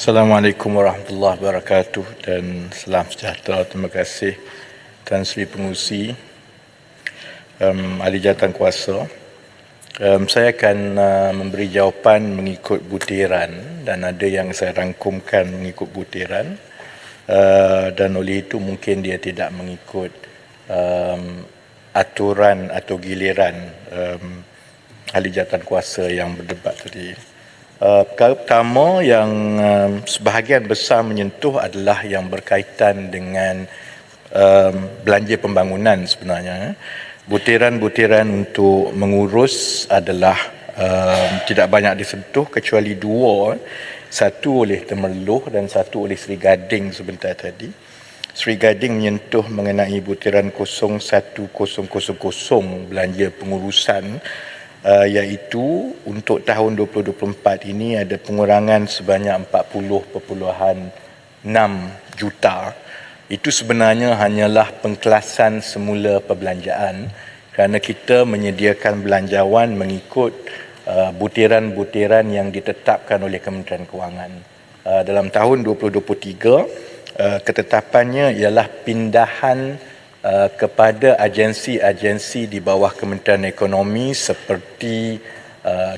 Assalamualaikum warahmatullahi wabarakatuh dan salam sejahtera. Terima kasih Tan Sri Pengerusi, Ahli Jawatankuasa. Saya akan memberi jawapan mengikut butiran dan ada yang saya rangkumkan mengikut butiran, dan oleh itu mungkin dia tidak mengikut aturan atau giliran Ahli Jawatankuasa yang berdebat tadi. Perkara pertama yang sebahagian besar menyentuh adalah yang berkaitan dengan belanja pembangunan sebenarnya. Butiran-butiran untuk mengurus adalah tidak banyak disentuh kecuali dua. Satu oleh Temerloh dan satu oleh Sri Gading sebentar tadi. Sri Gading menyentuh mengenai butiran 0100 belanja pengurusan, iaitu untuk tahun 2024 ini ada pengurangan sebanyak 40.6 juta. Itu sebenarnya hanyalah pengkelasan semula perbelanjaan kerana kita menyediakan belanjawan mengikut butiran-butiran yang ditetapkan oleh Kementerian Kewangan. Dalam tahun 2023, ketetapannya ialah pindahan kepada agensi-agensi di bawah Kementerian Ekonomi seperti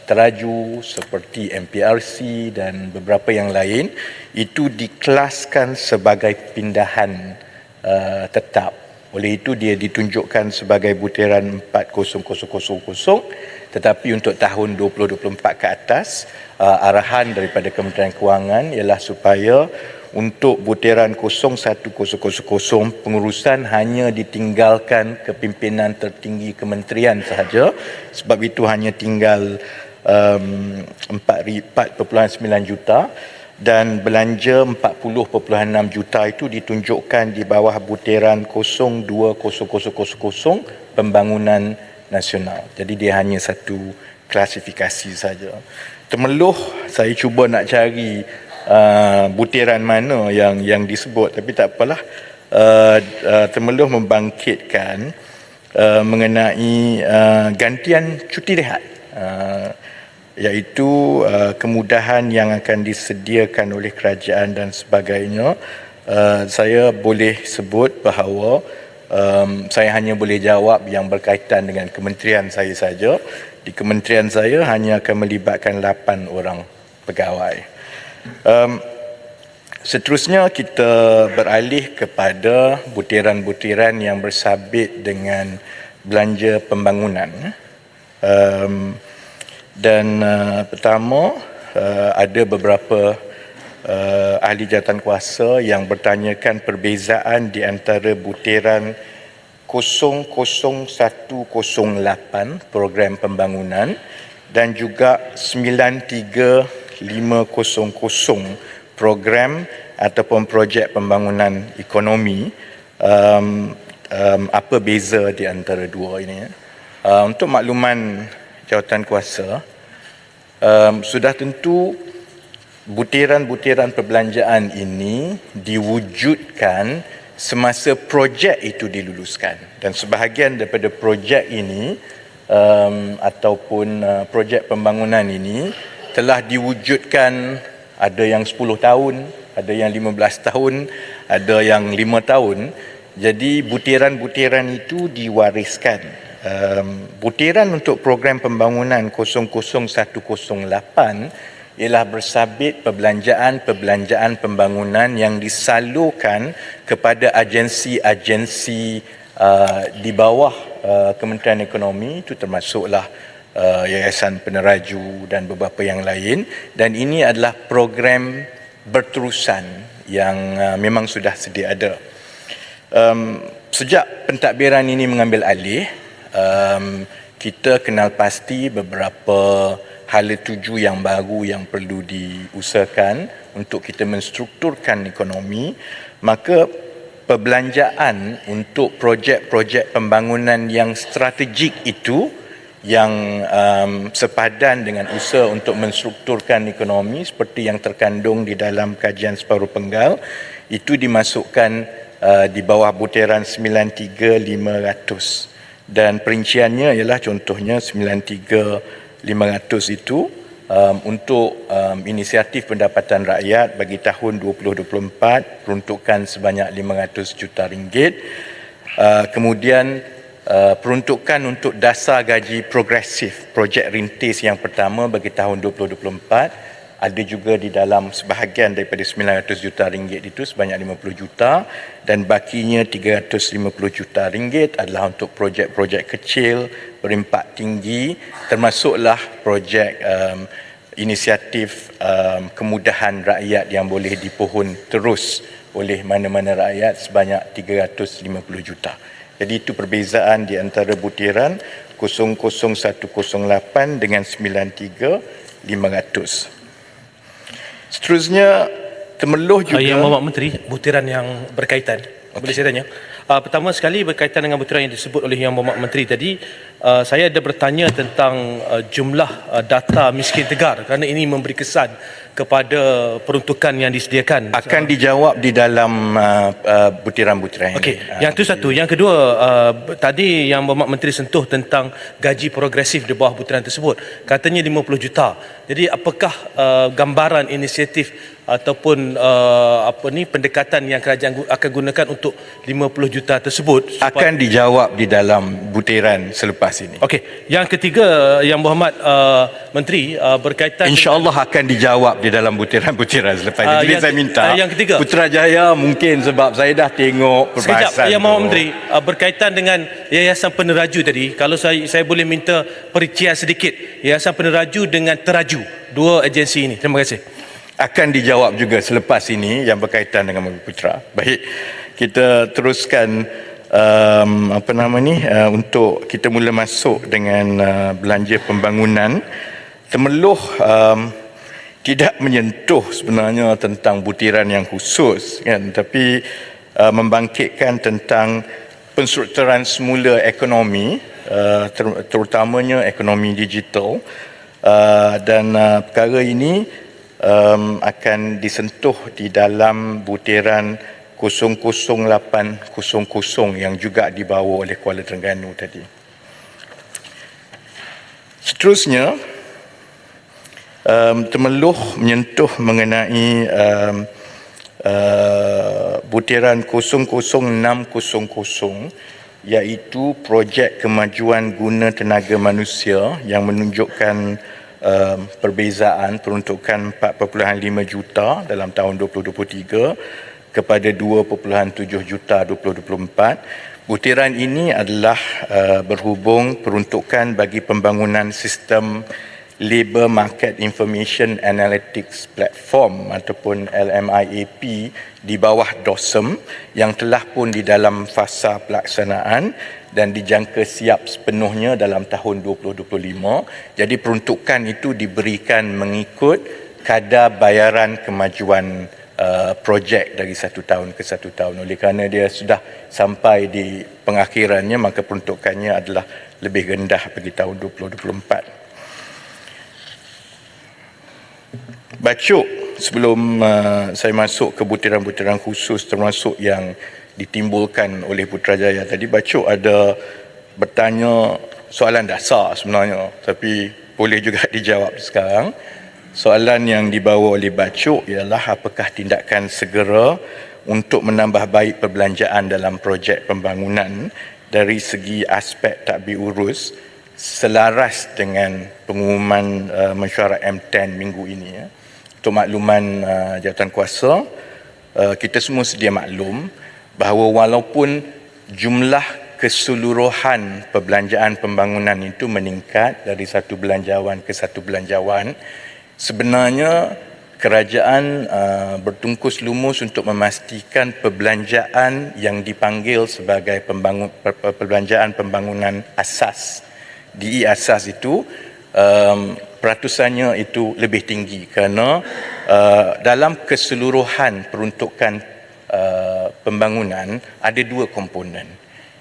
Teraju, seperti MPRC dan beberapa yang lain, itu dikelaskan sebagai pindahan tetap. Oleh itu dia ditunjukkan sebagai butiran 40000, tetapi untuk tahun 2024 ke atas, arahan daripada Kementerian Kewangan ialah supaya untuk butiran 0100 pengurusan hanya ditinggalkan kepimpinan tertinggi kementerian sahaja, sebab itu hanya tinggal 4.9 juta, dan belanja 40.6 juta itu ditunjukkan di bawah butiran 0200 pembangunan nasional. Jadi dia hanya satu klasifikasi saja. Temerloh saya cuba nak cari butiran mana yang disebut, tapi tak apalah. Temerloh membangkitkan mengenai gantian cuti rehat, iaitu kemudahan yang akan disediakan oleh kerajaan dan sebagainya. Saya boleh sebut bahawa saya hanya boleh jawab yang berkaitan dengan kementerian saya saja. Di kementerian saya hanya akan melibatkan 8 orang pegawai. Seterusnya kita beralih kepada butiran-butiran yang bersabit dengan belanja pembangunan. Pertama, ada beberapa ahli jawatankuasa yang bertanyakan perbezaan di antara butiran 00108 program pembangunan dan juga 93500 program ataupun projek pembangunan ekonomi. Apa beza di antara dua ini? Untuk makluman jawatankuasa, sudah tentu butiran-butiran perbelanjaan ini diwujudkan semasa projek itu diluluskan, dan sebahagian daripada projek ini ataupun projek pembangunan ini telah diwujudkan, ada yang 10 tahun, ada yang 15 tahun, ada yang 5 tahun. Jadi butiran-butiran itu diwariskan. Butiran untuk program pembangunan 00108 ialah bersabit perbelanjaan pembangunan yang disalurkan kepada agensi-agensi di bawah Kementerian Ekonomi, itu termasuklah Yayasan Peneraju dan beberapa yang lain, dan ini adalah program berterusan yang memang sudah sedia ada. Sejak pentadbiran ini mengambil alih, kita kenal pasti beberapa hala tuju yang baru yang perlu diusahakan untuk kita menstrukturkan ekonomi. Maka perbelanjaan untuk projek-projek pembangunan yang strategik itu, yang sepadan dengan usaha untuk menstrukturkan ekonomi seperti yang terkandung di dalam kajian separuh penggal, itu dimasukkan di bawah butiran 93500, dan perinciannya ialah contohnya 93500 itu untuk inisiatif pendapatan rakyat bagi tahun 2024 peruntukan sebanyak 500 juta ringgit. Kemudian peruntukan untuk dasar gaji progresif projek rintis yang pertama bagi tahun 2024 ada juga di dalam sebahagian daripada 900 juta ringgit itu sebanyak 50 juta dan bakinya 350 juta ringgit adalah untuk projek-projek kecil berimpak tinggi termasuklah projek inisiatif kemudahan rakyat yang boleh dipohon terus oleh mana-mana rakyat sebanyak 350 juta. Jadi itu perbezaan di antara butiran 00108 dengan 93500. Seterusnya Temerloh juga Yang Mohd Menteri, butiran yang berkaitan. Boleh saya tanya? Pertama sekali berkaitan dengan butiran yang disebut oleh Yang Mohd Menteri tadi, saya ada bertanya tentang jumlah data miskin tegar kerana ini memberi kesan kepada peruntukan yang disediakan. Akan dijawab di dalam butiran-butiran ini. Okey, yang itu satu. Yang kedua, tadi Yang Mohd Menteri sentuh tentang gaji progresif di bawah butiran tersebut. Katanya 50 juta. Jadi apakah gambaran inisiatif ataupun pendekatan yang kerajaan akan gunakan untuk 50 juta tersebut akan dijawab di dalam butiran selepas ini. Okey, yang ketiga Yang Berhormat Menteri berkaitan InsyaAllah akan dijawab di dalam butiran-butiran selepas ini. Jadi saya minta yang ketiga, Putrajaya mungkin sebab saya dah tengok perbahasan Yang Mohd Menteri berkaitan dengan Yayasan Peneraju tadi, kalau saya boleh minta perincian sedikit Yayasan Peneraju dengan Teraju, dua agensi ini. Terima kasih. Akan dijawab juga selepas ini yang berkaitan dengan Mobil Putra. Baik, kita teruskan untuk kita mula masuk dengan belanja pembangunan. Temerloh tidak menyentuh sebenarnya tentang butiran yang khusus kan, tapi membangkitkan tentang penstrukturan semula ekonomi, terutamanya ekonomi digital, dan perkara ini akan disentuh di dalam butiran 00800 yang juga dibawa oleh Kuala Terengganu tadi. Seterusnya, Temerloh menyentuh mengenai butiran 00600 iaitu projek kemajuan guna tenaga manusia yang menunjukkan perbezaan peruntukan 4.5 juta dalam tahun 2023 kepada 2.7 juta 2024. Butiran ini adalah berhubung peruntukan bagi pembangunan sistem Labour Market Information Analytics Platform ataupun LMIAP di bawah DOSM yang telah pun di dalam fasa pelaksanaan dan dijangka siap sepenuhnya dalam tahun 2025. Jadi peruntukan itu diberikan mengikut kadar bayaran kemajuan projek dari satu tahun ke satu tahun. Oleh kerana dia sudah sampai di pengakhirannya, maka peruntukannya adalah lebih rendah bagi tahun 2024. Bacuk sebelum saya masuk ke butiran-butiran khusus termasuk yang ditimbulkan oleh Putrajaya tadi, Bacuk ada bertanya soalan dasar sebenarnya, tapi boleh juga dijawab sekarang. Soalan yang dibawa oleh Bacuk ialah apakah tindakan segera untuk menambah baik perbelanjaan dalam projek pembangunan dari segi aspek tadbir urus selaras dengan pengumuman mesyuarat M10 minggu ini. Untuk makluman jawatankuasa, kita semua sedia maklum bahawa walaupun jumlah keseluruhan perbelanjaan pembangunan itu meningkat dari satu belanjawan ke satu belanjawan, sebenarnya kerajaan bertungkus lumus untuk memastikan perbelanjaan yang dipanggil sebagai perbelanjaan pembangunan asas, DE asas itu peratusannya itu lebih tinggi kerana dalam keseluruhan peruntukan pembangunan ada dua komponen.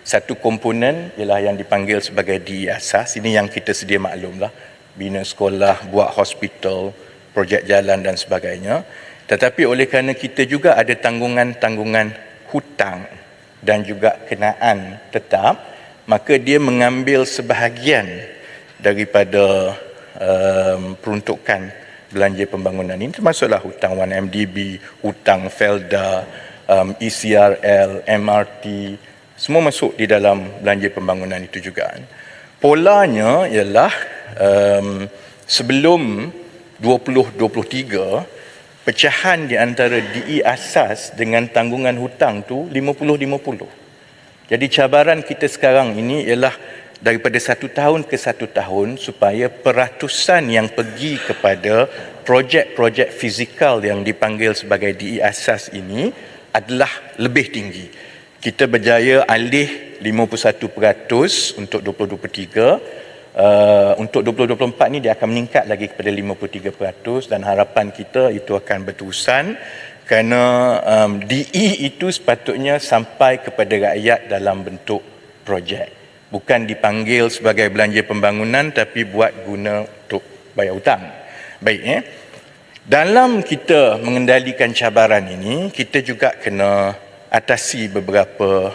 Satu komponen ialah yang dipanggil sebagai DE asas. Ini yang kita sedia maklumlah, bina sekolah, buat hospital, projek jalan dan sebagainya. Tetapi oleh kerana kita juga ada tanggungan-tanggungan hutang dan juga kenaan tetap, maka dia mengambil sebahagian daripada peruntukan belanja pembangunan ini, termasuklah hutang 1MDB, hutang Felda, ECRL, MRT, semua masuk di dalam belanja pembangunan itu juga. Polanya ialah sebelum 2023, pecahan di antara DE asas dengan tanggungan hutang tu 50-50. Jadi cabaran kita sekarang ini ialah daripada satu tahun ke satu tahun supaya peratusan yang pergi kepada projek-projek fizikal yang dipanggil sebagai DE asas ini adalah lebih tinggi. Kita berjaya alih 51% untuk 2023. Untuk 2024 ni dia akan meningkat lagi kepada 53% dan harapan kita itu akan berterusan kerana DE itu sepatutnya sampai kepada rakyat dalam bentuk projek. Bukan dipanggil sebagai belanja pembangunan tapi buat guna untuk bayar hutang. Baik, dalam kita mengendalikan cabaran ini, kita juga kena atasi beberapa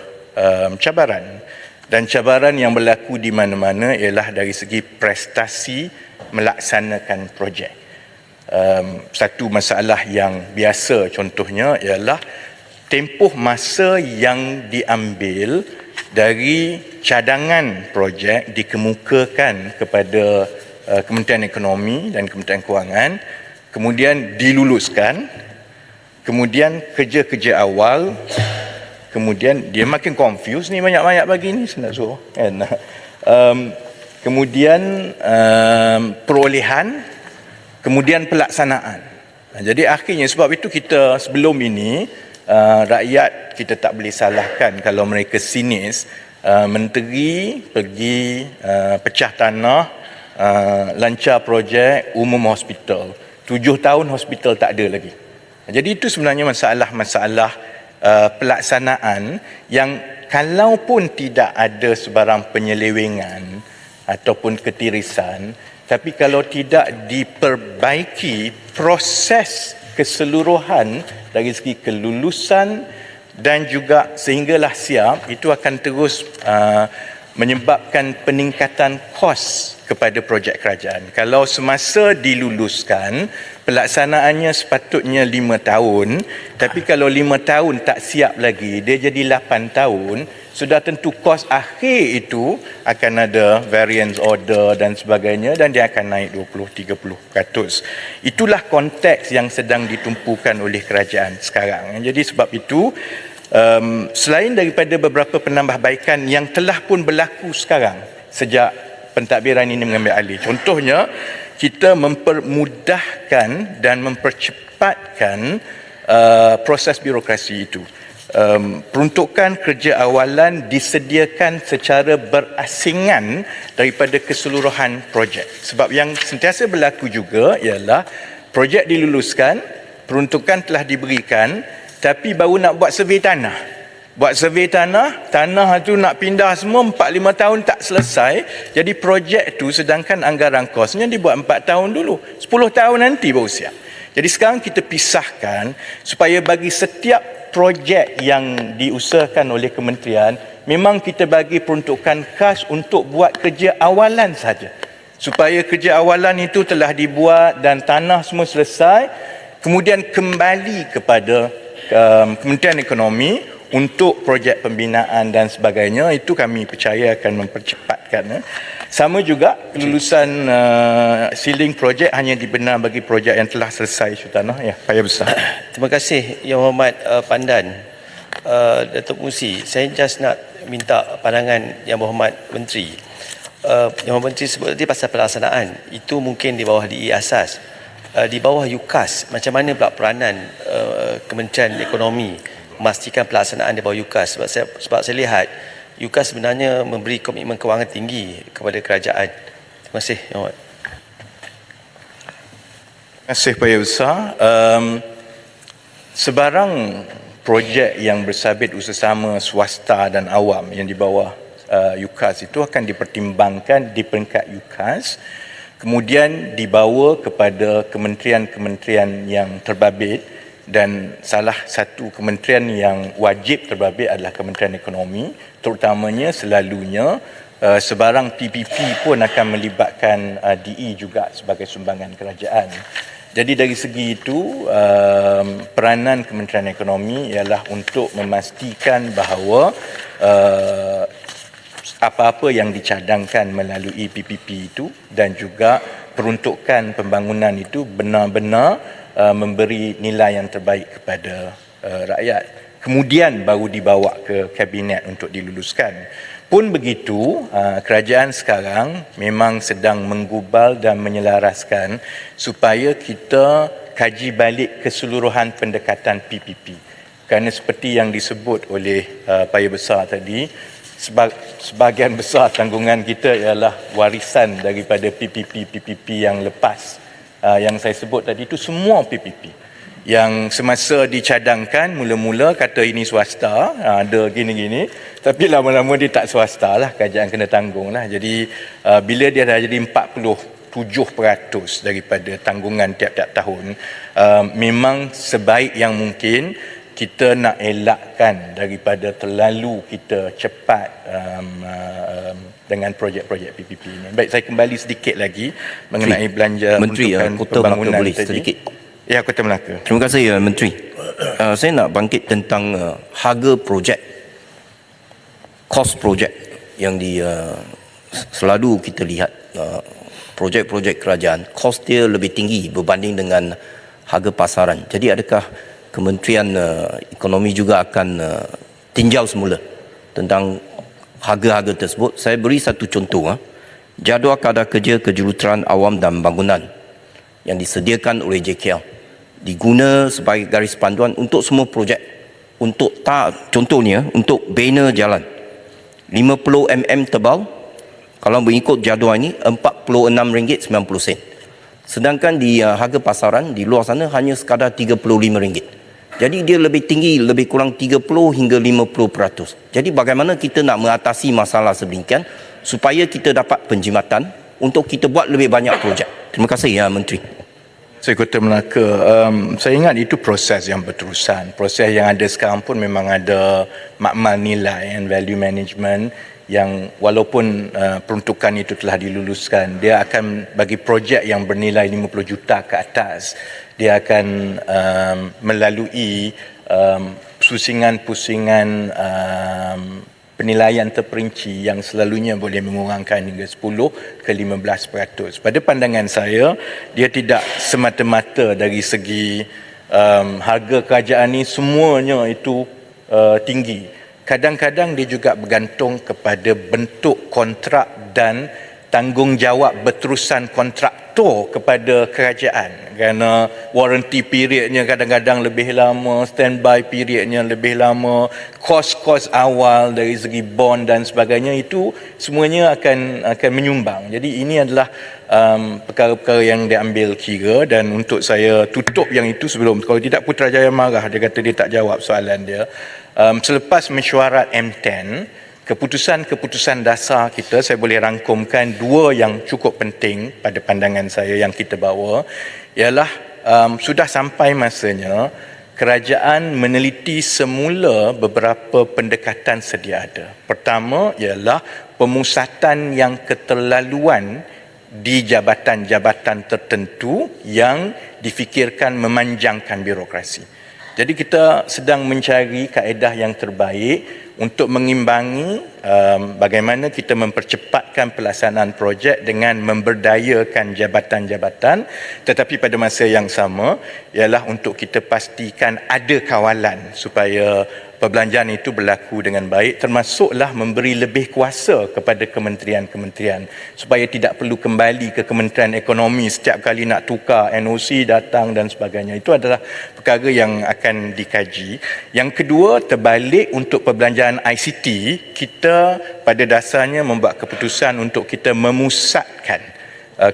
cabaran. Dan cabaran yang berlaku di mana-mana ialah dari segi prestasi melaksanakan projek. Satu masalah yang biasa contohnya ialah tempoh masa yang diambil dari cadangan projek dikemukakan kepada Kementerian Ekonomi dan Kementerian Kewangan, kemudian diluluskan, kemudian kerja-kerja awal, kemudian dia makin confused ni, banyak-banyak bagi ni saya nak suruh kan. Kemudian perolehan, kemudian pelaksanaan. Jadi akhirnya sebab itu kita sebelum ini rakyat kita tak boleh salahkan kalau mereka sinis. Menteri pergi pecah tanah, lancar projek umum hospital. 7 tahun hospital tak ada lagi. Jadi itu sebenarnya masalah-masalah pelaksanaan yang kalau pun tidak ada sebarang penyelewengan ataupun ketirisan, tapi kalau tidak diperbaiki proses keseluruhan dari segi kelulusan dan juga sehinggalah siap, itu akan terus menyebabkan peningkatan kos kepada projek kerajaan. Kalau semasa diluluskan, pelaksanaannya sepatutnya 5 tahun, tapi kalau 5 tahun tak siap lagi, dia jadi 8 tahun, sudah tentu kos akhir itu akan ada variance order dan sebagainya dan dia akan naik 20-30%. Itulah konteks yang sedang ditumpukan oleh kerajaan sekarang. Jadi sebab itu, selain daripada beberapa penambahbaikan yang telah pun berlaku sekarang sejak pentadbiran ini mengambil alih. Contohnya, kita mempermudahkan dan mempercepatkan proses birokrasi itu. Peruntukan kerja awalan disediakan secara berasingan daripada keseluruhan projek. Sebab yang sentiasa berlaku juga ialah projek diluluskan, peruntukan telah diberikan, tapi baru nak buat survey tanah. Buat survey tanah tu nak pindah semua 4-5 tahun tak selesai. Jadi projek tu sedangkan anggaran kosnya dibuat 4 tahun dulu. 10 tahun nanti baru siap. Jadi sekarang kita pisahkan supaya bagi setiap projek yang diusahakan oleh kementerian, memang kita bagi peruntukan khas untuk buat kerja awalan saja. Supaya kerja awalan itu telah dibuat dan tanah semua selesai, kemudian kembali kepada Kementerian Ekonomi untuk projek pembinaan dan sebagainya. Itu kami percaya akan mempercepatkan. Sama juga kelulusan ceiling projek hanya dibenar bagi projek yang telah selesai isu tanah. Ya, payah besar. Terima kasih Yang Hormat Pandan. Datuk Musi, saya just nak minta pandangan Yang Berhormat Menteri. Yang Berhormat Menteri sebut tadi pasal pelaksanaan. Itu mungkin di bawah DE Asas. Di bawah UKAS, macam mana pula peranan Kementerian Ekonomi memastikan pelaksanaan di bawah UKAS? Sebab saya lihat UKAS sebenarnya memberi komitmen kewangan tinggi kepada kerajaan. Terima kasih, Yang Hormat. Terima kasih Payah Besar. Sebarang projek yang bersabit usaha swasta dan awam yang di bawah UKAS itu akan dipertimbangkan di peringkat UKAS, kemudian dibawa kepada kementerian-kementerian yang terbabit, dan salah satu kementerian yang wajib terbabit adalah Kementerian Ekonomi, terutamanya selalunya sebarang PPP pun akan melibatkan DE juga sebagai sumbangan kerajaan. Jadi dari segi itu, peranan Kementerian Ekonomi ialah untuk memastikan bahawa apa-apa yang dicadangkan melalui PPP itu dan juga peruntukan pembangunan itu benar-benar memberi nilai yang terbaik kepada rakyat. Kemudian baru dibawa ke Kabinet untuk diluluskan. Pun begitu, kerajaan sekarang memang sedang menggubal dan menyelaraskan supaya kita kaji balik keseluruhan pendekatan PPP. Kerana seperti yang disebut oleh Paya Besar tadi, sebahagian besar tanggungan kita ialah warisan daripada PPP yang lepas. Yang saya sebut tadi itu semua PPP. Yang semasa dicadangkan mula-mula kata ini swasta, ada gini-gini, tapi lama-lama dia tak swasta lah, kerajaan kena tanggung lah. Jadi bila dia dah jadi 47% daripada tanggungan tiap-tiap tahun, memang sebaik yang mungkin kita nak elakkan daripada terlalu kita cepat dengan projek-projek PPP ini. Baik, saya kembali sedikit lagi mengenai belanja Menteri, untuk pembangunan boleh tadi. sedikit. Ya, Kota Melaka. Terima kasih Menteri. Saya nak bangkit tentang harga projek, kos projek yang selalu kita lihat projek-projek kerajaan, kos dia lebih tinggi berbanding dengan harga pasaran. Jadi adakah Kementerian Ekonomi juga akan tinjau semula tentang harga-harga tersebut? Saya beri satu contoh. Jadual kadar kerja kejuruteraan awam dan bangunan yang disediakan oleh JKL diguna sebagai garis panduan untuk semua projek. Untuk contohnya untuk banner jalan 50 mm tebal, kalau mengikut jadual ini RM46.90. Sedangkan di harga pasaran di luar sana hanya sekadar RM35. Jadi dia lebih tinggi, lebih kurang 30 hingga 50%. Jadi bagaimana kita nak mengatasi masalah sedemikian supaya kita dapat penjimatan untuk kita buat lebih banyak projek. Terima kasih ya Menteri. Saya Kota Melaka, saya ingat itu proses yang berterusan. Proses yang ada sekarang pun memang ada makmal nilai and value management yang walaupun peruntukan itu telah diluluskan, dia akan bagi projek yang bernilai 50 juta ke atas, dia akan melalui pusingan-pusingan penilaian terperinci yang selalunya boleh mengurangkan hingga 10 ke 15%. Pada pandangan saya, dia tidak semata-mata dari segi harga kerajaan ini semuanya itu tinggi. Kadang-kadang dia juga bergantung kepada bentuk kontrak dan tanggungjawab berterusan kontraktor kepada kerajaan. Kerana warranty periodnya kadang-kadang lebih lama, standby periodnya lebih lama, kos-kos awal dari segi bond dan sebagainya, itu semuanya akan menyumbang. Jadi ini adalah perkara-perkara yang diambil kira. Dan untuk saya tutup yang itu sebelum, kalau tidak Putrajaya marah, dia kata dia tak jawab soalan dia. Selepas mesyuarat M10, keputusan-keputusan dasar kita, saya boleh rangkumkan dua yang cukup penting pada pandangan saya yang kita bawa, ialah sudah sampai masanya kerajaan meneliti semula beberapa pendekatan sedia ada. Pertama ialah pemusatan yang keterlaluan di jabatan-jabatan tertentu yang difikirkan memanjangkan birokrasi. Jadi kita sedang mencari kaedah yang terbaik untuk mengimbangi bagaimana kita mempercepatkan pelaksanaan projek dengan memberdayakan jabatan-jabatan, tetapi pada masa yang sama ialah untuk kita pastikan ada kawalan supaya perbelanjaan itu berlaku dengan baik, termasuklah memberi lebih kuasa kepada kementerian-kementerian supaya tidak perlu kembali ke Kementerian Ekonomi setiap kali nak tukar NOC datang dan sebagainya. Itu adalah perkara yang akan dikaji. Yang kedua, terbalik untuk perbelanjaan ICT, kita pada dasarnya membuat keputusan untuk kita memusatkan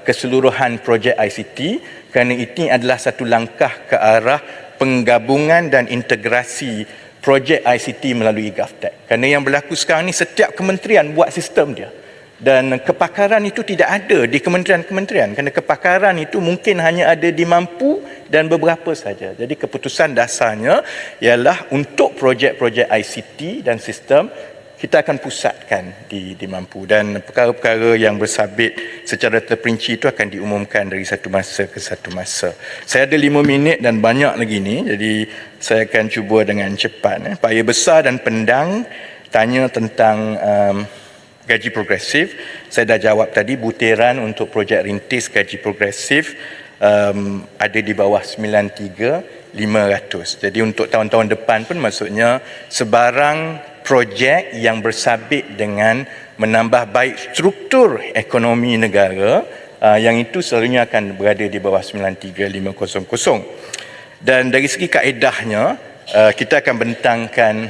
keseluruhan projek ICT, kerana ini adalah satu langkah ke arah penggabungan dan integrasi projek ICT melalui GovTech. Kerana yang berlaku sekarang ni setiap kementerian buat sistem dia. Dan kepakaran itu tidak ada di kementerian-kementerian. Kerana kepakaran itu mungkin hanya ada di Mampu dan beberapa saja. Jadi keputusan dasarnya ialah untuk projek-projek ICT dan sistem, kita akan pusatkan di Mampu, dan perkara-perkara yang bersabit secara terperinci itu akan diumumkan dari satu masa ke satu masa. Saya ada 5 minit dan banyak lagi ni, jadi saya akan cuba dengan cepat. Paya Besar dan Pendang tanya tentang gaji progresif. Saya dah jawab tadi, butiran untuk projek rintis gaji progresif ada di bawah 93,500. Jadi untuk tahun-tahun depan pun maksudnya sebarang projek yang bersabit dengan menambah baik struktur ekonomi negara, yang itu selalunya akan berada di bawah 93,500. Dan dari segi kaedahnya, kita akan bentangkan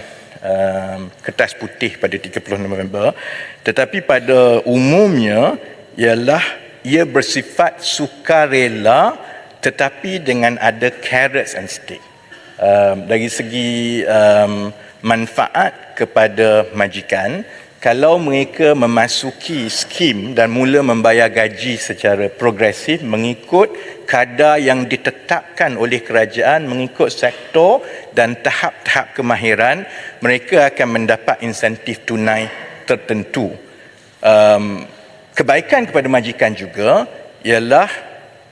kertas putih pada 30 November, tetapi pada umumnya ialah ia bersifat sukarela tetapi dengan ada carrots and stick. Dari segi manfaat kepada majikan, kalau mereka memasuki skim dan mula membayar gaji secara progresif mengikut kadar yang ditetapkan oleh kerajaan, mengikut sektor dan tahap-tahap kemahiran, mereka akan mendapat insentif tunai tertentu. Kebaikan kepada majikan juga ialah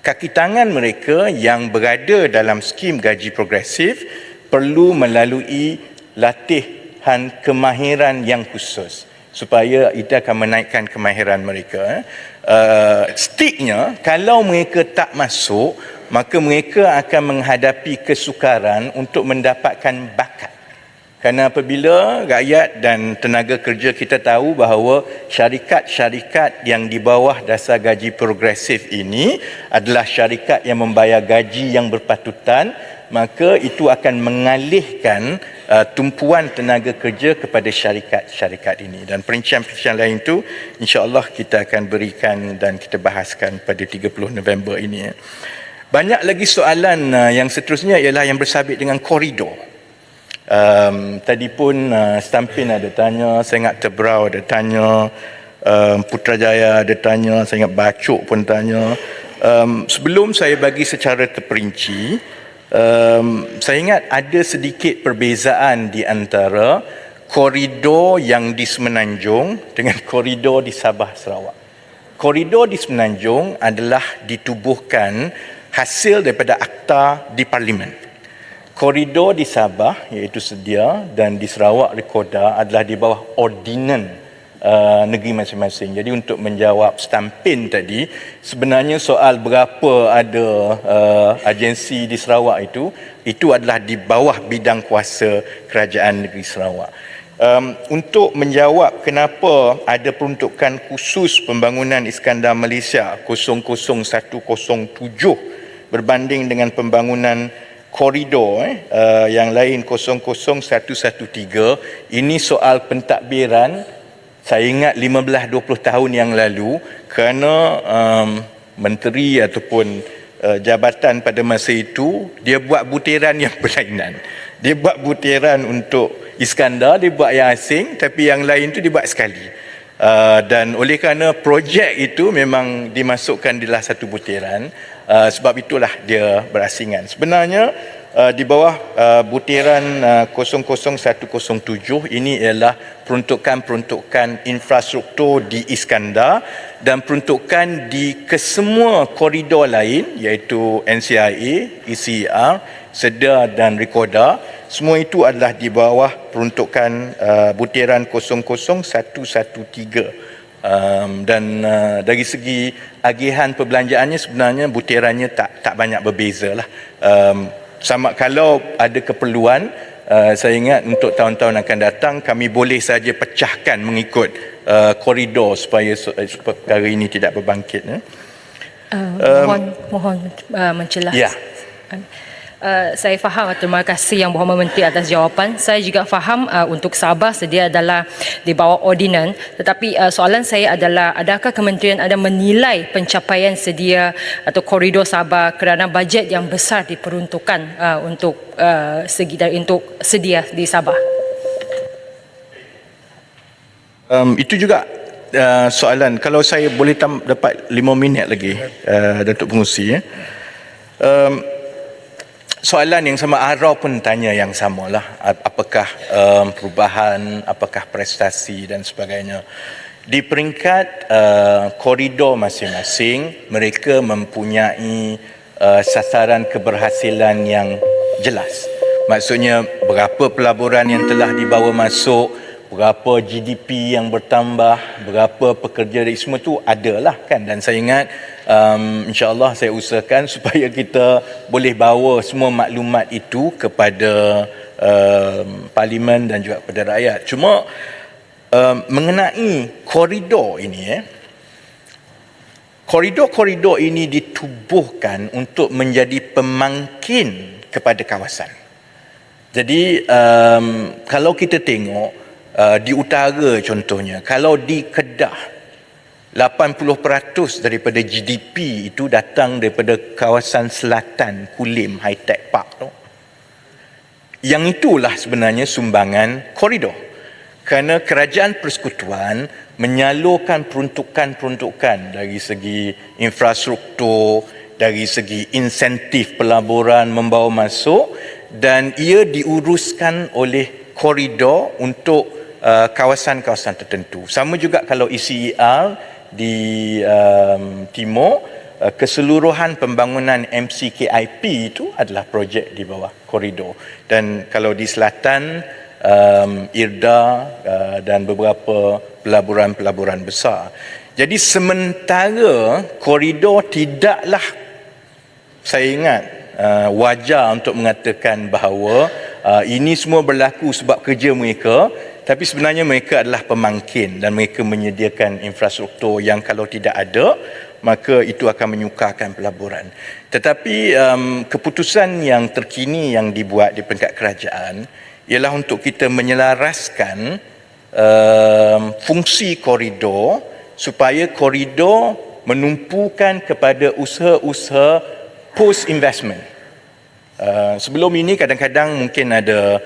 kaki tangan mereka yang berada dalam skim gaji progresif perlu melalui latihan kemahiran yang khusus supaya itu akan menaikkan kemahiran mereka. Sticknya, kalau mereka tak masuk, maka mereka akan menghadapi kesukaran untuk mendapatkan bakat. Kerana apabila rakyat dan tenaga kerja kita tahu bahawa syarikat-syarikat yang di bawah dasar gaji progresif ini adalah syarikat yang membayar gaji yang berpatutan, maka itu akan mengalihkan tumpuan tenaga kerja kepada syarikat-syarikat ini. Dan perincian-perincian lain itu insya-Allah kita akan berikan dan kita bahaskan pada 30 November ini. Banyak lagi soalan yang seterusnya ialah yang bersabit dengan koridor. Tadi pun Stampin ada tanya, saya ingat Tebrau ada tanya, Putrajaya ada tanya, saya ingat Bacok pun tanya. Sebelum saya bagi secara terperinci, saya ingat ada sedikit perbezaan di antara koridor yang di Semenanjung dengan koridor di Sabah Sarawak. Koridor di Semenanjung adalah ditubuhkan hasil daripada akta di Parlimen. Koridor di Sabah iaitu sedia dan di Sarawak rekoda adalah di bawah ordinan negeri masing-masing. Jadi untuk menjawab Stampin tadi, sebenarnya soal berapa ada agensi di Sarawak itu adalah di bawah bidang kuasa kerajaan negeri Sarawak. Untuk menjawab kenapa ada peruntukan khusus pembangunan Iskandar Malaysia 00107 berbanding dengan pembangunan koridor yang lain 00113, ini soal pentadbiran. Saya ingat 15-20 tahun yang lalu, kerana menteri ataupun jabatan pada masa itu dia buat butiran yang berlainan. Dia buat butiran untuk Iskandar, dia buat yang asing, tapi yang lain tu dia buat sekali. Dan oleh kerana projek itu memang dimasukkan di dalam satu butiran, sebab itulah dia berasingan. Sebenarnya di bawah butiran 00107 ini ialah peruntukan-peruntukan infrastruktur di Iskandar dan peruntukan di kesemua koridor lain iaitu NCIA, ECR, Seda dan Rekoda. Semua itu adalah di bawah peruntukan butiran 00113. Dan dari segi agihan perbelanjaannya sebenarnya butirannya tak banyak berbeza lah. Sama kalau ada keperluan, saya ingat untuk tahun-tahun akan datang kami boleh saja pecahkan mengikut koridor supaya perkara ini tidak berbangkit. Mohon mencelas. Ya. Saya faham, terima kasih Yang Berhormat Menteri atas jawapan. Saya juga faham untuk Sabah sedia adalah di bawah ordinan, tetapi soalan saya adalah adakah kementerian ada menilai pencapaian sedia atau koridor Sabah kerana bajet yang besar diperuntukkan untuk sedia di Sabah? Itu juga soalan. Kalau saya boleh dapat 5 minit lagi Datuk Pengerusi. soalan yang sama, Ara pun tanya yang samalah, apakah perubahan, apakah prestasi dan sebagainya. Di peringkat koridor masing-masing, mereka mempunyai sasaran keberhasilan yang jelas. Maksudnya berapa pelaburan yang telah dibawa masuk, berapa GDP yang bertambah, berapa pekerja, semua tu adalah kan. Dan saya ingat insya-Allah saya usahakan supaya kita boleh bawa semua maklumat itu kepada parlimen dan juga kepada rakyat. Cuma mengenai koridor ini, koridor-koridor ini ditubuhkan untuk menjadi pemangkin kepada kawasan. Jadi kalau kita tengok di utara contohnya, kalau di Kedah 80% daripada GDP itu datang daripada kawasan selatan Kulim High Tech Park tu. Yang itulah sebenarnya sumbangan koridor. Kerana kerajaan persekutuan menyalurkan peruntukan-peruntukan dari segi infrastruktur, dari segi insentif pelaburan membawa masuk, dan ia diuruskan oleh koridor untuk kawasan-kawasan tertentu. Sama juga kalau ECER di timur, keseluruhan pembangunan MCKIP itu adalah projek di bawah koridor. Dan kalau di selatan, IRDA dan beberapa pelaburan-pelaburan besar. Jadi sementara koridor tidaklah, saya ingat, wajar untuk mengatakan bahawa ini semua berlaku sebab kerja mereka, tapi sebenarnya mereka adalah pemangkin dan mereka menyediakan infrastruktur yang kalau tidak ada, maka itu akan menyukarkan pelaburan. Tetapi keputusan yang terkini yang dibuat di peringkat kerajaan ialah untuk kita menyelaraskan fungsi koridor supaya koridor menumpukan kepada usaha-usaha post-investment. Sebelum ini kadang-kadang mungkin ada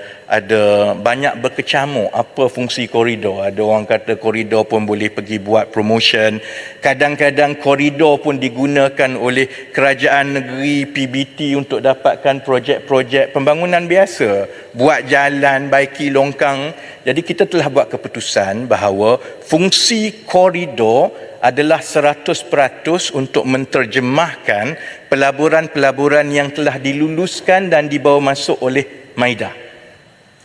banyak berkecamuk apa fungsi koridor. Ada orang kata koridor pun boleh pergi buat promotion. Kadang-kadang koridor pun digunakan oleh kerajaan negeri PBT untuk dapatkan projek-projek pembangunan biasa. Buat jalan, baiki longkang. Jadi kita telah buat keputusan bahawa fungsi koridor adalah 100% untuk menterjemahkan pelaburan-pelaburan yang telah diluluskan dan dibawa masuk oleh MAIDA.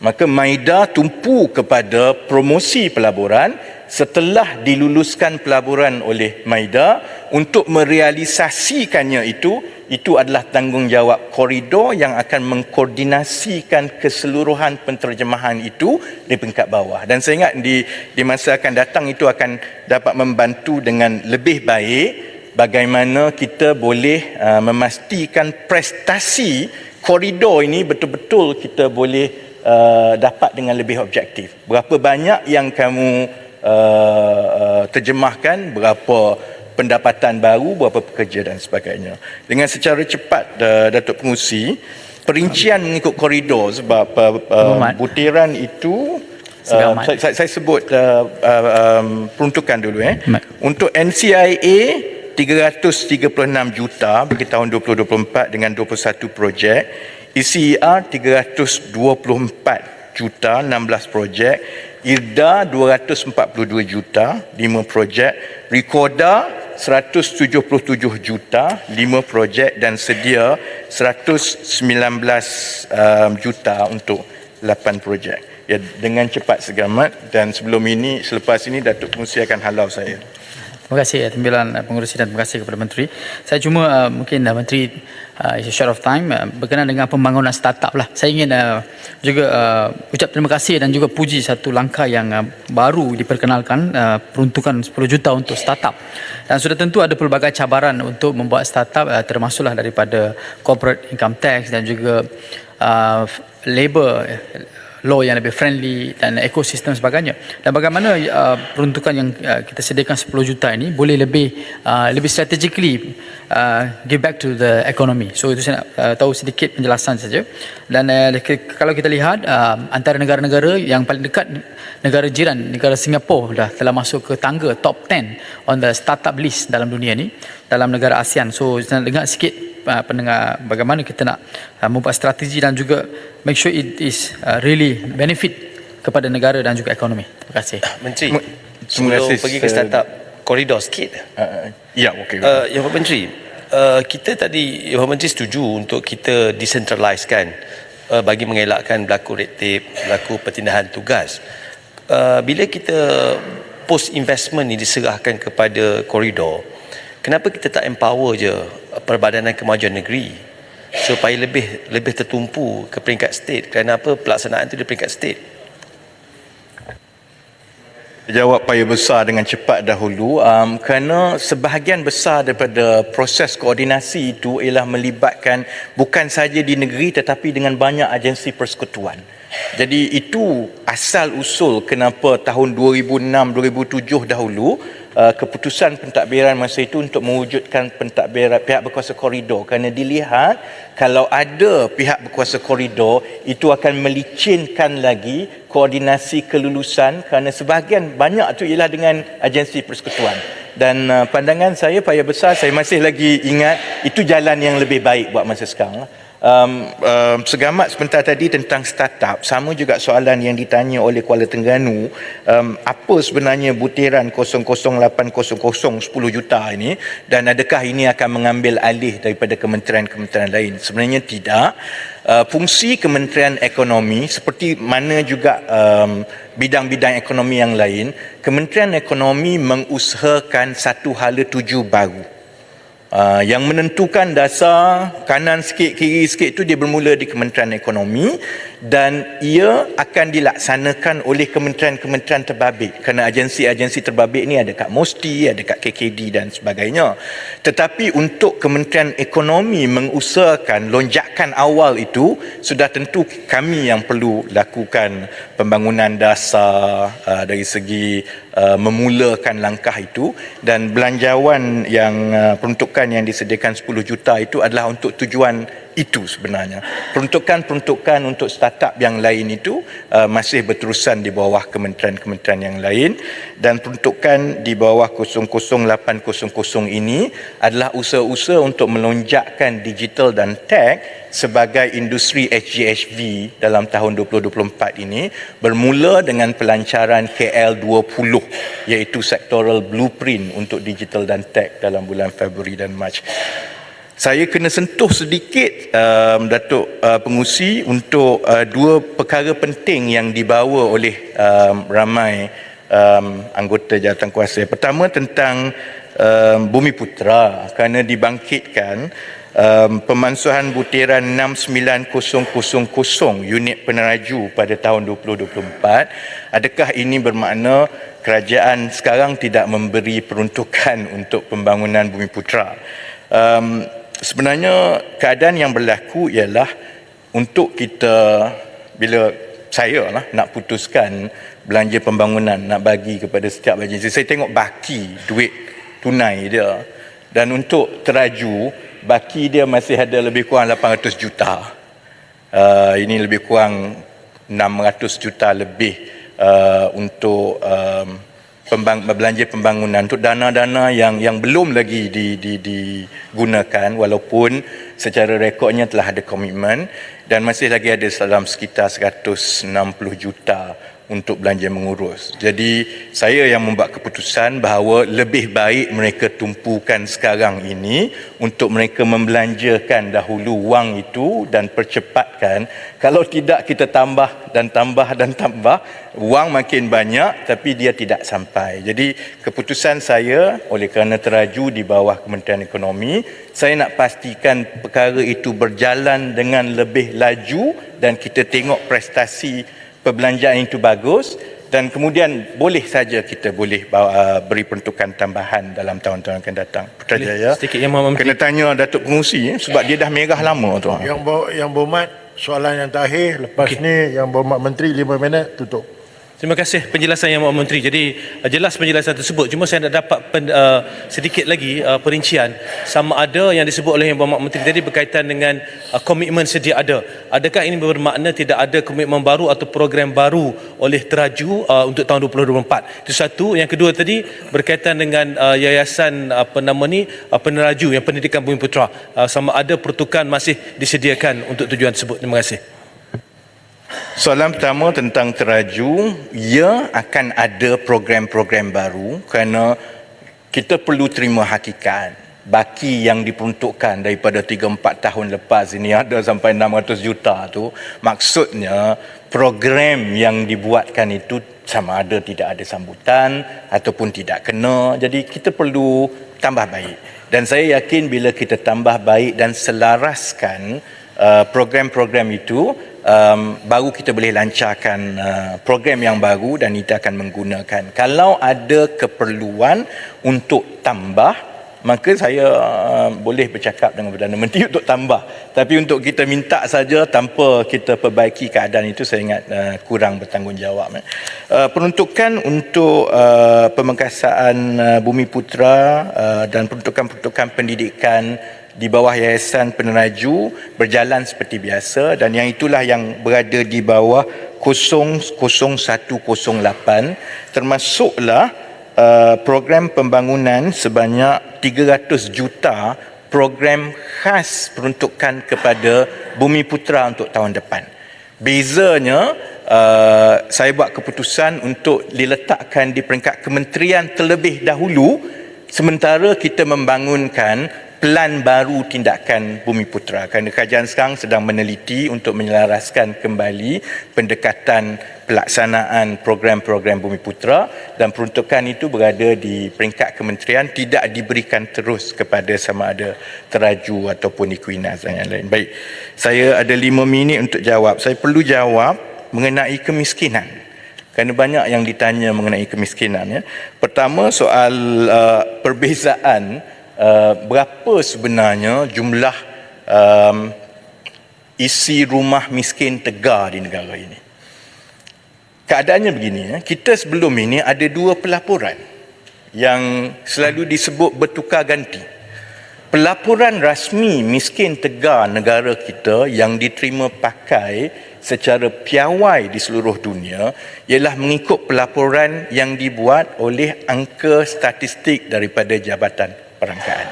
Maka MAIDA tumpu kepada promosi pelaburan setelah diluluskan pelaburan oleh MAIDA. Untuk merealisasikannya itu adalah tanggungjawab koridor yang akan mengkoordinasikan keseluruhan penterjemahan itu di peringkat bawah. Dan saya ingat di masa akan datang itu akan dapat membantu dengan lebih baik bagaimana kita boleh memastikan prestasi koridor ini betul-betul kita boleh dapat dengan lebih objektif. Berapa banyak yang kamu terjemahkan, berapa pendapatan baru, berapa pekerja dan sebagainya. Dengan secara cepat, Datuk Pengerusi, perincian mengikut koridor sebab butiran itu saya sebut peruntukan dulu. Untuk NCIA 336 juta bagi tahun 2024 dengan 21 projek, ECER 324 juta 16 projek, IRDA 242 juta 5 projek, Recorda 177 juta 5 projek dan sedia 119 juta untuk 8 projek. Ya, dengan cepat segamat. Dan selepas ini Datuk Pengerusi akan halau saya. Terima kasih Timbalan Pengerusi dan terima kasih kepada Menteri. Saya cuma mungkin Menteri is a short of time berkenaan dengan pembangunan startup lah. Saya ingin juga ucap terima kasih dan juga puji satu langkah yang baru diperkenalkan, peruntukan 10 juta untuk startup. Dan sudah tentu ada pelbagai cabaran untuk membuat startup, termasuklah daripada corporate income tax dan juga labor law yang lebih friendly dan ekosistem sebagainya. Dan bagaimana peruntukan yang kita sediakan 10 juta ini boleh lebih strategically give back to the economy. So itu saya nak tahu sedikit penjelasan saja. Dan kalau kita lihat antara negara-negara yang paling dekat, negara jiran, negara Singapura telah masuk ke tangga top 10 on the startup list dalam dunia ni, dalam negara ASEAN. So saya nak dengar sikit pendengar bagaimana kita nak membuat strategi dan juga make sure it is really benefit kepada negara dan juga ekonomi. Terima kasih. Menteri, Terima sebelum kasih, pergi ke startup koridor sikit. Ya, okey. Yang Pak Menteri, kita tadi Yang Menteri setuju untuk kita decentralisekan bagi mengelakkan berlaku red tape, berlaku pertindahan tugas. Bila kita post investment ni diserahkan kepada koridor, kenapa kita tak empower je Perbadanan Kemajuan Negeri supaya lebih tertumpu ke peringkat state? Kerana apa pelaksanaan itu di peringkat state? Jawab payah besar dengan cepat dahulu kerana sebahagian besar daripada proses koordinasi itu ialah melibatkan bukan saja di negeri tetapi dengan banyak agensi persekutuan. Jadi itu asal usul kenapa tahun 2006-2007 dahulu keputusan pentadbiran masa itu untuk mewujudkan pentadbiran pihak berkuasa koridor, kerana dilihat kalau ada pihak berkuasa koridor itu akan melicinkan lagi koordinasi kelulusan, kerana sebahagian banyak tu ialah dengan agensi persekutuan. Dan pandangan saya payah besar, saya masih lagi ingat itu jalan yang lebih baik buat masa sekarang. Segamat sebentar tadi tentang startup, sama juga soalan yang ditanya oleh Kuala Terengganu, apa sebenarnya butiran 00800 10 juta ini, dan adakah ini akan mengambil alih daripada kementerian-kementerian lain? Sebenarnya tidak. Fungsi Kementerian Ekonomi seperti mana juga bidang-bidang ekonomi yang lain, Kementerian Ekonomi mengusahakan satu hala tuju baru. Yang menentukan dasar kanan sikit kiri sikit itu dia bermula di Kementerian Ekonomi, dan ia akan dilaksanakan oleh kementerian-kementerian terbabit, kerana agensi-agensi terbabit ni ada kat MOSTI, ada kat KKD dan sebagainya. Tetapi untuk Kementerian Ekonomi mengusahakan lonjakan awal itu, sudah tentu kami yang perlu lakukan pembangunan dasar dari segi memulakan langkah itu, dan belanjawan yang peruntukan yang disediakan 10 juta itu adalah untuk tujuan itu sebenarnya. Peruntukan-peruntukan untuk startup yang lain itu masih berterusan di bawah kementerian-kementerian yang lain, dan peruntukan di bawah 00800 ini adalah usaha-usaha untuk melonjakkan digital dan tech sebagai industri HGHV dalam tahun 2024 ini, bermula dengan pelancaran KL20 iaitu sectoral blueprint untuk digital dan tech dalam bulan Februari dan Mac. Saya kena sentuh sedikit Datuk Pengurusi untuk dua perkara penting yang dibawa oleh ramai anggota jawatankuasa. Pertama tentang Bumiputera, kerana dibangkitkan pemansuhan butiran 69000 unit peneraju pada tahun 2024. Adakah ini bermakna kerajaan sekarang tidak memberi peruntukan untuk pembangunan Bumiputera? Sebenarnya keadaan yang berlaku ialah untuk kita, bila saya nak putuskan belanja pembangunan, nak bagi kepada setiap agensi, saya tengok baki duit tunai dia, dan untuk teraju baki dia masih ada lebih kurang 800 juta. Ini lebih kurang 600 juta lebih untuk belanja pembangunan, untuk dana-dana yang belum lagi digunakan, walaupun secara rekodnya telah ada komitmen, dan masih lagi ada dalam sekitar 160 juta untuk belanja mengurus. Jadi saya yang membuat keputusan bahawa lebih baik mereka tumpukan sekarang ini untuk mereka membelanjakan dahulu wang itu dan percepatkan. Kalau tidak kita tambah, wang makin banyak tapi dia tidak sampai. Jadi keputusan saya, oleh kerana teraju di bawah Kementerian Ekonomi, saya nak pastikan perkara itu berjalan dengan lebih laju dan kita tengok prestasi perbelanjaan itu bagus, dan kemudian boleh saja kita boleh beri peruntukan tambahan dalam tahun-tahun akan datang. Putrajaya, sedikit yang Muhammad kena tanya Datuk Pengurusi sebab dia dah merah lama tu. Yang berhormat, soalan yang terakhir lepas ni yang berhormat Menteri 5 minit tutup. Terima kasih penjelasan Yang Berhormat Menteri. Jadi jelas penjelasan tersebut. Cuma saya nak dapat sedikit lagi perincian sama ada yang disebut oleh Yang Berhormat Menteri tadi berkaitan dengan komitmen sedia ada. Adakah ini bermakna tidak ada komitmen baru atau program baru oleh Teraju untuk tahun 2024? Itu satu. Yang kedua tadi berkaitan dengan yayasan peneraju yang Pendidikan Bumiputera. Sama ada pertukaran masih disediakan untuk tujuan tersebut. Terima kasih. Soalan pertama tentang Teraju, ya akan ada program-program baru kerana kita perlu terima hakikat. Baki yang diperuntukkan daripada 3-4 tahun lepas ini ada sampai 600 juta tu, maksudnya program yang dibuatkan itu sama ada tidak ada sambutan ataupun tidak kena. Jadi kita perlu tambah baik. Dan saya yakin bila kita tambah baik dan selaraskan program-program itu, baru kita boleh lancarkan program yang baru dan kita akan menggunakan. Kalau ada keperluan untuk tambah, maka saya boleh bercakap dengan Perdana Menteri untuk tambah. Tapi untuk kita minta saja tanpa kita perbaiki keadaan itu, saya ingat kurang bertanggungjawab. Peruntukan untuk pemengkasaan Bumiputera dan peruntukan-peruntukan pendidikan di bawah Yayasan Peneraju berjalan seperti biasa, dan yang itulah yang berada di bawah 00108, termasuklah program pembangunan sebanyak 300 juta program khas peruntukan kepada Bumiputera untuk tahun depan. Bezanya saya buat keputusan untuk diletakkan di peringkat kementerian terlebih dahulu, sementara kita membangunkan pelan baru tindakan Bumiputera. Kerana kerajaan sekarang sedang meneliti untuk menyelaraskan kembali pendekatan pelaksanaan program-program Bumiputera, dan peruntukan itu berada di peringkat kementerian, tidak diberikan terus kepada sama ada Teraju ataupun Equinas dan yang lain. Baik, saya ada 5 minit untuk jawab. Saya perlu jawab mengenai kemiskinan, kerana banyak yang ditanya mengenai kemiskinan. Ya. Pertama, soal perbezaan berapa sebenarnya jumlah isi rumah miskin tegar di negara ini. Keadaannya begini, kita sebelum ini ada 2 pelaporan yang selalu disebut bertukar ganti. Pelaporan rasmi miskin tegar negara kita yang diterima pakai secara piawai di seluruh dunia ialah mengikut pelaporan yang dibuat oleh angka statistik daripada Jabatan Perangkaan.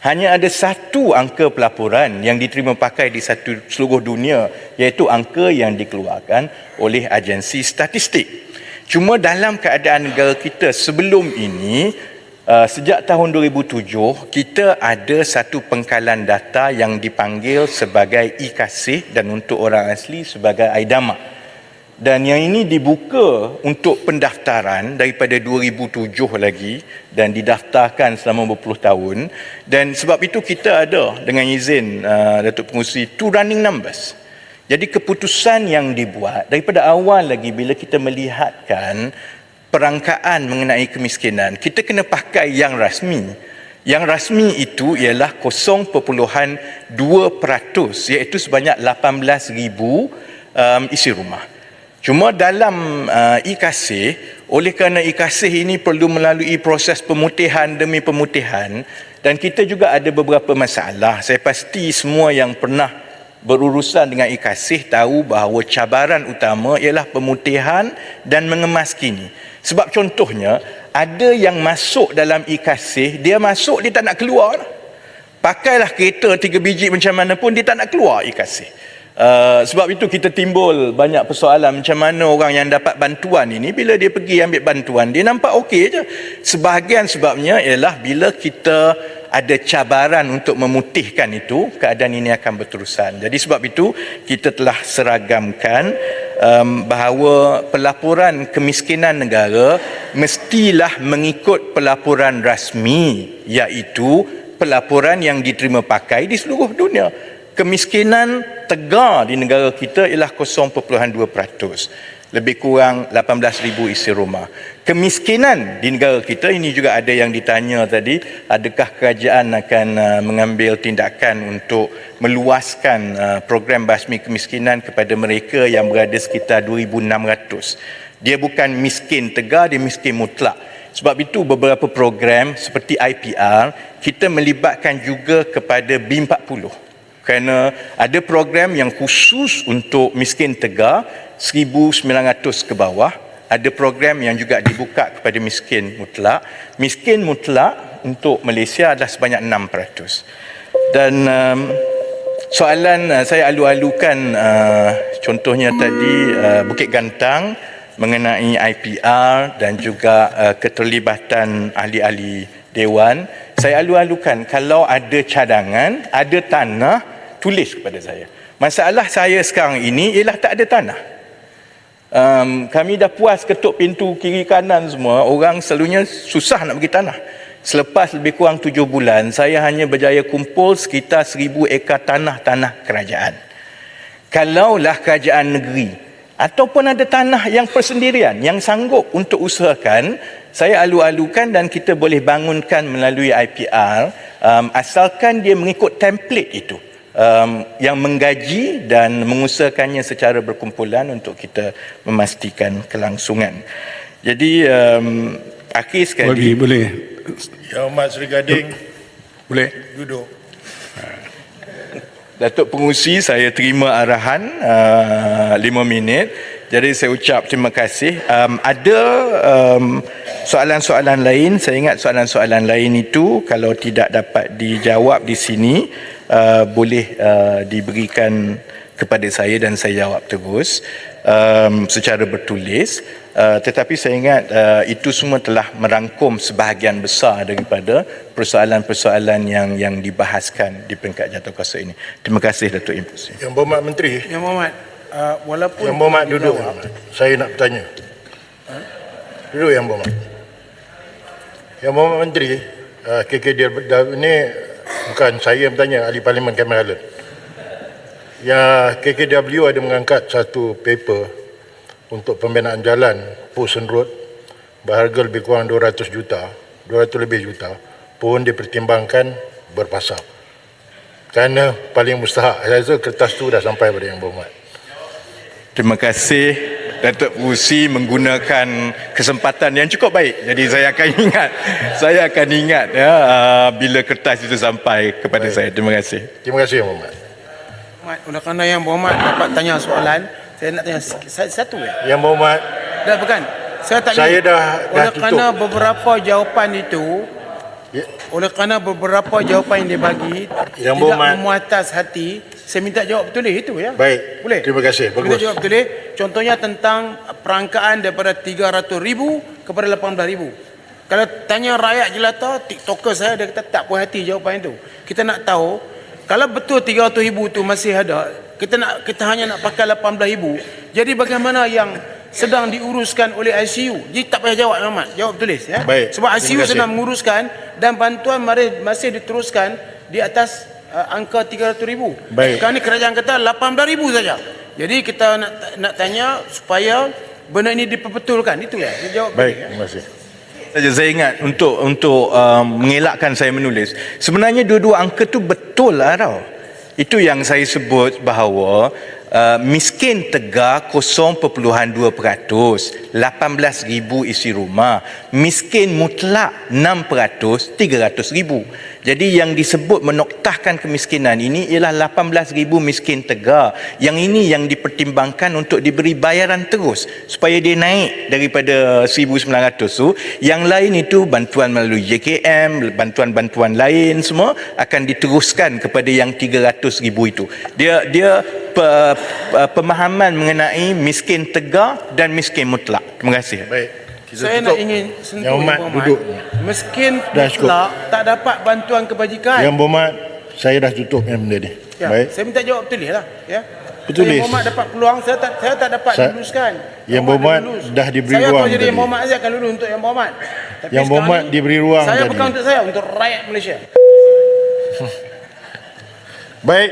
Hanya ada satu angka pelaporan yang diterima pakai di seluruh dunia, iaitu angka yang dikeluarkan oleh agensi statistik. Cuma dalam keadaan negara kita sebelum ini, sejak tahun 2007, kita ada satu pengkalan data yang dipanggil sebagai e-Kasih dan untuk orang asli sebagai Aidama. Dan yang ini dibuka untuk pendaftaran daripada 2007 lagi dan didaftarkan selama berpuluh tahun. Dan sebab itu kita ada, dengan izin Datuk Pengerusi, two running numbers. Jadi keputusan yang dibuat daripada awal lagi bila kita melihatkan perangkaan mengenai kemiskinan, kita kena pakai yang rasmi. Yang rasmi itu ialah 0.2%, iaitu sebanyak 18,000 isi rumah. Cuma dalam e-Kasih, oleh kerana e-Kasih ini perlu melalui proses pemutihan demi pemutihan, dan kita juga ada beberapa masalah. Saya pasti semua yang pernah berurusan dengan e-Kasih tahu bahawa cabaran utama ialah pemutihan dan mengemas kini. Sebab contohnya, ada yang masuk dalam e-Kasih, dia masuk, dia tak nak keluar. Pakailah kereta 3 biji macam mana pun, dia tak nak keluar e-Kasih. Sebab itu kita timbul banyak persoalan macam mana orang yang dapat bantuan ini, bila dia pergi ambil bantuan, dia nampak okey je. Sebahagian sebabnya ialah bila kita ada cabaran untuk memutihkan itu, keadaan ini akan berterusan. Jadi sebab itu kita telah seragamkan bahawa pelaporan kemiskinan negara mestilah mengikut pelaporan rasmi, iaitu pelaporan yang diterima pakai di seluruh dunia. Kemiskinan tegar di negara kita ialah 0.2%. Lebih kurang 18,000 isi rumah. Kemiskinan di negara kita, ini juga ada yang ditanya tadi, adakah kerajaan akan mengambil tindakan untuk meluaskan program basmi kemiskinan kepada mereka yang berada sekitar 2,600. Dia bukan miskin tegar, dia miskin mutlak. Sebab itu beberapa program seperti IPR, kita melibatkan juga kepada B40. Kerana ada program yang khusus untuk miskin tegar 1,900 ke bawah. Ada program yang juga dibuka kepada miskin mutlak. Miskin mutlak untuk Malaysia adalah sebanyak 6%. Dan soalan saya alu-alukan contohnya tadi Bukit Gantang mengenai IPR dan juga keterlibatan ahli-ahli dewan. Saya alu-alukan kalau ada cadangan, ada tanah, tulis kepada saya. Masalah saya sekarang ini ialah tak ada tanah. Kami dah puas ketuk pintu kiri kanan semua, orang selalunya susah nak bagi tanah. Selepas lebih kurang 7 bulan, saya hanya berjaya kumpul sekitar 1,000 ekar tanah kerajaan. Kalaulah kerajaan negeri ataupun ada tanah yang persendirian yang sanggup untuk usahakan, saya alu-alukan dan kita boleh bangunkan melalui IPR, asalkan dia mengikut template itu. Yang menggaji dan mengusahakannya secara berkumpulan untuk kita memastikan kelangsungan. Jadi akhir sekali boleh. Yang Amat Seri Gading Boleh. duduk. Datuk Pengurusi, saya terima arahan 5 minit. Jadi saya ucap terima kasih. Ada soalan-soalan lain, saya ingat soalan-soalan lain itu kalau tidak dapat dijawab di sini, boleh diberikan kepada saya dan saya jawab terus secara bertulis. Tetapi saya ingat itu semua telah merangkum sebahagian besar daripada persoalan-persoalan yang dibahaskan di peringkat jatuhkuasa ini. Terima kasih Datuk Impusi. Yang Berhormat Menteri, Yang Berhormat, walaupun Yang Berhormat tidak duduk. dijawab, Saya nak bertanya. Duduk Yang Berhormat. Yang Berhormat Menteri, KKDW ini bukan saya yang bertanya, Ahli Parlimen Cameron Highland. Yang KKW ada mengangkat satu paper untuk pembinaan jalan Posen Road berharga lebih kurang 200 lebih juta pun dipertimbangkan berpasar. Kerana paling mustahak, saya rasa kertas tu dah sampai pada Yang Berhormat. Terima kasih Datuk Pengurusi menggunakan kesempatan yang cukup baik. Jadi saya akan ingat ya bila kertas itu sampai kepada saya. Terima kasih. Terima kasih Yang Berhormat. oleh kerana Yang Berhormat dapat tanya soalan, saya nak tanya satu ya. Yang Berhormat, Dah bukan. Saya tak Saya dah oleh kerana tutup. beberapa jawapan itu, Ya. oleh kerana beberapa jawapan yang dibagi Yang tidak Berhormat. memuatas hati, saya minta jawab betul itu ya. Baik. Boleh? Terima kasih. Minta Bagus. jawab betul. Contohnya tentang perangkaan daripada 300,000 kepada 18,000. Kalau tanya rakyat jelata, tiktoker saya dia kata tak puas hati jawapan itu. Kita nak tahu kalau betul 300,000 itu masih ada, kita hanya nak pakai 18,000. Jadi bagaimana yang sedang diuruskan oleh ICU? Jadi tak payah jawab Ahmad, jawab tulis ya. Baik, Sebab ICU terima kasih. sedang menguruskan dan bantuan masih diteruskan di atas angka 300,000. Baik. Sekarang ni kerajaan kata 18,000 saja. Jadi kita nak tanya supaya benda ini diperbetulkan. Itu ya. Dia jawab Baik, tadi, ya. terima kasih. Saja saya ingat untuk mengelakkan saya menulis. Sebenarnya dua-dua angka tu betul lah tau. Itu yang saya sebut bahawa miskin tegar 0.2%, 18,000 isi rumah. Miskin mutlak 6%, 300,000. Jadi yang disebut menoktahkan kemiskinan ini ialah 18,000 miskin tegar. Yang ini yang dipertimbangkan untuk diberi bayaran terus supaya dia naik daripada 1,900 tu. Yang lain itu bantuan melalui JKM, bantuan-bantuan lain semua akan diteruskan kepada yang 300,000 itu. Dia pemahaman mengenai miskin tegar dan miskin mutlak. Terima kasih. Baik. Kita Saya tutup. nak ingin sentuh Yang Berhormat duduk. Miskin Dah cukup. mutlak tak dapat bantuan kebajikan. Yang Berhormat, saya dah tutup yang benda ni. Ya, Baik. saya minta jawab betul lah ya. Bertulis. Yang Berhormat dapat peluang, saya tak dapat luluskan. Yang Berhormat dah diberi saya ruang kalau jadi tadi. Yang Berhormat saya akan lulus untuk Yang Berhormat. Tapi Yang sekarang Berhormat ni, diberi ruang Saya tadi. bukan untuk saya, untuk rakyat Malaysia. Baik.